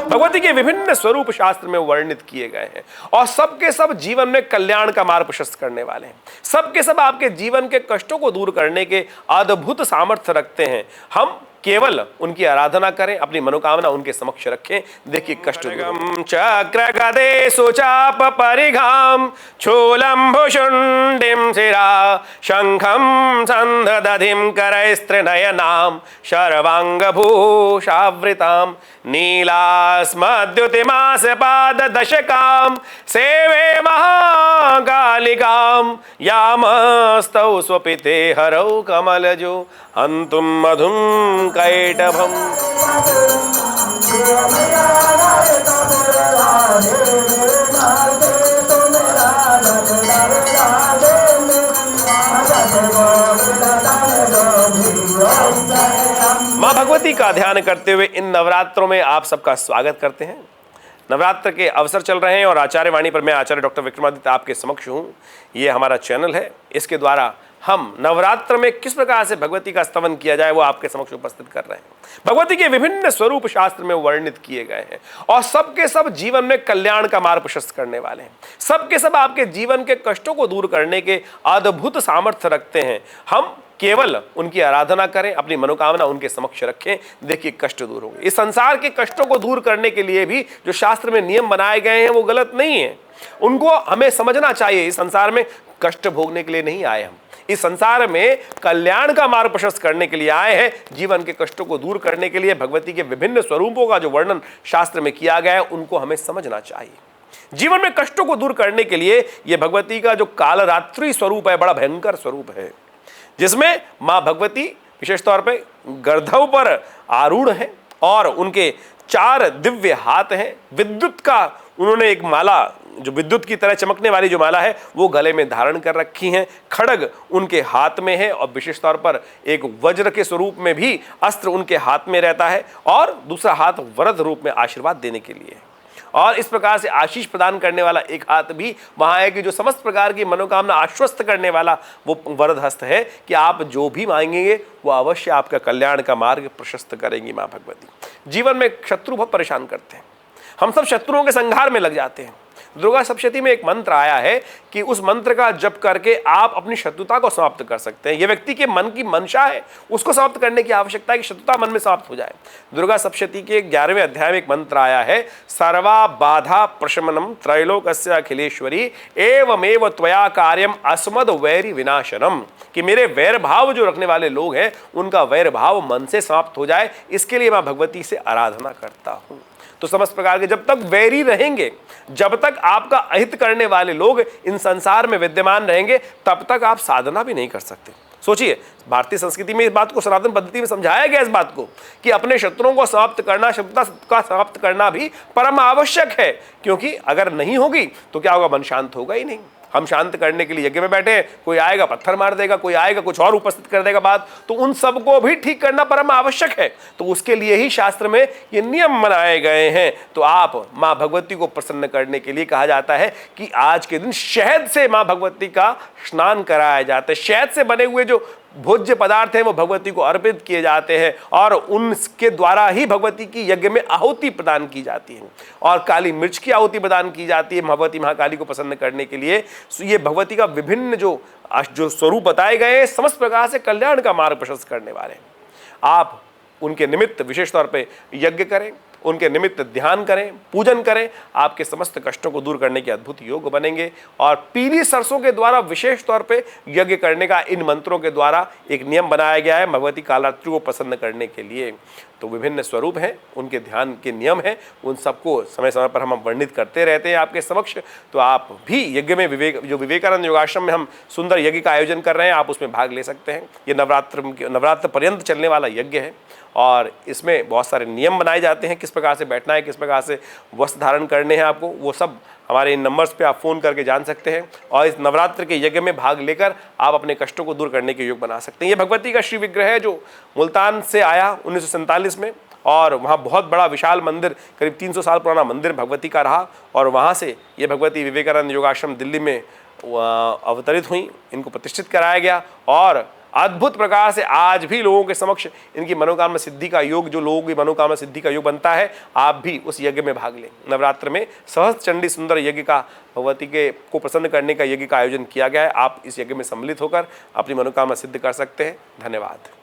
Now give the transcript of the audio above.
भगवती के विभिन्न स्वरूप शास्त्र में वर्णित किए गए हैं और सबके सब जीवन में कल्याण का मार्ग प्रशस्त करने वाले हैं। सबके सब आपके जीवन के कष्टों को दूर करने के अद्भुत सामर्थ्य रखते हैं। हम केवल उनकी आराधना करें, अपनी मनोकामना उनके समक्ष रखें। देखिए कष्ट चक्र गदेषु चाप परिघाम छोलम भुषुंडिम शिरा शंखम संदधिम करैस्त्रिनयनाम शर्वांग भूषावृताम नीलास्मद्युतिमास पाद दशकाम सेवे महाकालिकाम यामस्तौ स्वपिते हरौ कमलजो हन्तुम मधुम कैटभम। मां भगवती का ध्यान करते हुए इन नवरात्रों में आप सबका स्वागत करते हैं। नवरात्र के अवसर चल रहे हैं और आचार्य वाणी पर मैं आचार्य डॉक्टर विक्रमादित्य आपके समक्ष हूं। ये हमारा चैनल है, इसके द्वारा हम नवरात्र में किस प्रकार से भगवती का स्तवन किया जाए वो आपके समक्ष उपस्थित कर रहे हैं। भगवती के विभिन्न स्वरूप शास्त्र में वर्णित किए गए हैं और सबके सब जीवन में कल्याण का मार्ग प्रशस्त करने वाले हैं। सबके सब आपके जीवन के कष्टों को दूर करने के अद्भुत सामर्थ्य रखते हैं। हम केवल उनकी आराधना करें, अपनी मनोकामना उनके समक्ष रखें। देखिए कष्ट दूर होंगे। इस संसार के कष्टों को दूर करने के लिए भी जो शास्त्र में नियम बनाए गए हैं वो गलत नहीं है, उनको हमें समझना चाहिए। इस संसार में कष्ट भोगने के लिए नहीं आए हम, इस संसार में कल्याण का मार्ग प्रशस्त करने के लिए आए हैं। जीवन के कष्टों को दूर करने के लिए भगवती के विभिन्न स्वरूपों का जो वर्णन शास्त्र में किया गया है उनको हमें समझना चाहिए। जीवन में कष्टों को दूर करने के लिए यह भगवती का जो कालरात्रि स्वरूप है बड़ा भयंकर स्वरूप है, जिसमें मां भगवती विशेष तौर पे गर्दभ पर आरूढ़ है और उनके 4 दिव्य हाथ हैं। विद्युत का उन्होंने एक माला, जो विद्युत की तरह चमकने वाली जो माला है वो गले में धारण कर रखी है। खड्ग उनके हाथ में है और विशेष तौर पर एक वज्र के स्वरूप में भी अस्त्र उनके हाथ में रहता है और दूसरा हाथ वरद रूप में आशीर्वाद देने के लिए है। और इस प्रकार से आशीष प्रदान करने वाला एक हाथ भी वहां है कि जो समस्त प्रकार की मनोकामना आश्वस्त करने वाला वो वरद हस्त है कि आप जो भी मांगेंगे वो अवश्य आपका कल्याण का मार्ग प्रशस्त करेंगी मां भगवती। जीवन में शत्रु बहुत परेशान करते हैं, हम सब शत्रुओं के संहार में लग जाते हैं। दुर्गा सप्तशती में एक मंत्र आया है कि उस मंत्र का जप करके आप अपनी शत्रुता को समाप्त कर सकते हैं। यह व्यक्ति के मन की मंशा है, उसको समाप्त करने की आवश्यकता है कि शत्रुता मन में समाप्त हो जाए। दुर्गा सप्तशती के 11वें अध्याय में एक मंत्र आया है, सर्वा बाधा प्रशमनम त्रैलोकस्य अखिलेश्वरी एवमेव त्वया कार्यम अस्मद वैरी विनाशनम, कि मेरे वैर भाव जो रखने वाले लोग हैं उनका वैर भाव मन से समाप्त हो जाए, इसके लिए मैं भगवती से आराधना करता हूं। तो समस्त प्रकार के जब तक वैरी रहेंगे, जब तक आपका अहित करने वाले लोग इन संसार में विद्यमान रहेंगे, तब तक आप साधना भी नहीं कर सकते। सोचिए, भारतीय संस्कृति में इस बात को, सनातन पद्धति में समझाया गया इस बात को कि अपने शत्रुओं को समाप्त करना, शत्रुता का समाप्त करना भी परम आवश्यक है, क्योंकि अगर नहीं होगी तो क्या होगा, मन शांत होगा ही नहीं। हम शांत करने के लिए यज्ञ में बैठे हैं, कोई आएगा पत्थर मार देगा, कोई आएगा कुछ और उपस्थित कर देगा बात, तो उन सबको भी ठीक करना परम आवश्यक है। तो उसके लिए ही शास्त्र में ये नियम बनाए गए हैं। तो आप मां भगवती को प्रसन्न करने के लिए कहा जाता है कि आज के दिन शहद से मां भगवती का स्नान कराया जाता है। शहद से बने हुए जो भोज्य पदार्थ हैं वो भगवती को अर्पित किए जाते हैं और उनके द्वारा ही भगवती की यज्ञ में आहुति प्रदान की जाती है और काली मिर्च की आहुति प्रदान की जाती है भगवती महाकाली को प्रसन्न करने के लिए। ये भगवती का विभिन्न जो स्वरूप बताए गए हैं, समस्त प्रकार से कल्याण का मार्ग प्रशस्त करने वाले हैं। आप उनके निमित्त विशेष तौर पे यज्ञ करें, उनके निमित्त ध्यान करें, पूजन करें, आपके समस्त कष्टों को दूर करने के अद्भुत योग बनेंगे। और पीली सरसों के द्वारा विशेष तौर पे यज्ञ करने का इन मंत्रों के द्वारा एक नियम बनाया गया है भगवती कालरात्रि को प्रसन्न करने के लिए। तो विभिन्न स्वरूप हैं, उनके ध्यान के नियम हैं, उन सबको समय समय पर हम वर्णित करते रहते हैं आपके समक्ष। तो आप भी यज्ञ में जो विवेकानंद योगाश्रम में हम सुंदर यज्ञ का आयोजन कर रहे हैं, आप उसमें भाग ले सकते हैं। ये नवरात्र पर्यंत चलने वाला यज्ञ है और इसमें बहुत सारे नियम बनाए जाते हैं, किस प्रकार से बैठना है, किस प्रकार से वस्त्र धारण करने हैं आपको, वो सब हमारे इन नंबर्स पे आप फ़ोन करके जान सकते हैं। और इस नवरात्र के यज्ञ में भाग लेकर आप अपने कष्टों को दूर करने के योग बना सकते हैं। ये भगवती का श्री विग्रह है जो मुल्तान से आया 1947 में और वहाँ बहुत बड़ा विशाल मंदिर, करीब 300 साल पुराना मंदिर भगवती का रहा और वहाँ से ये भगवती विवेकानंद योगाश्रम दिल्ली में अवतरित हुई, इनको प्रतिष्ठित कराया गया और अद्भुत प्रकार से आज भी लोगों के समक्ष इनकी मनोकामना सिद्धि का योग, जो लोगों की मनोकामना सिद्धि का योग बनता है, आप भी उस यज्ञ में भाग लें। नवरात्र में सहस्त्र चंडी सुंदर यज्ञ का, भगवती के को प्रसन्न करने का यज्ञ का आयोजन किया गया है। आप इस यज्ञ में सम्मिलित होकर अपनी मनोकामना सिद्ध कर सकते हैं। धन्यवाद।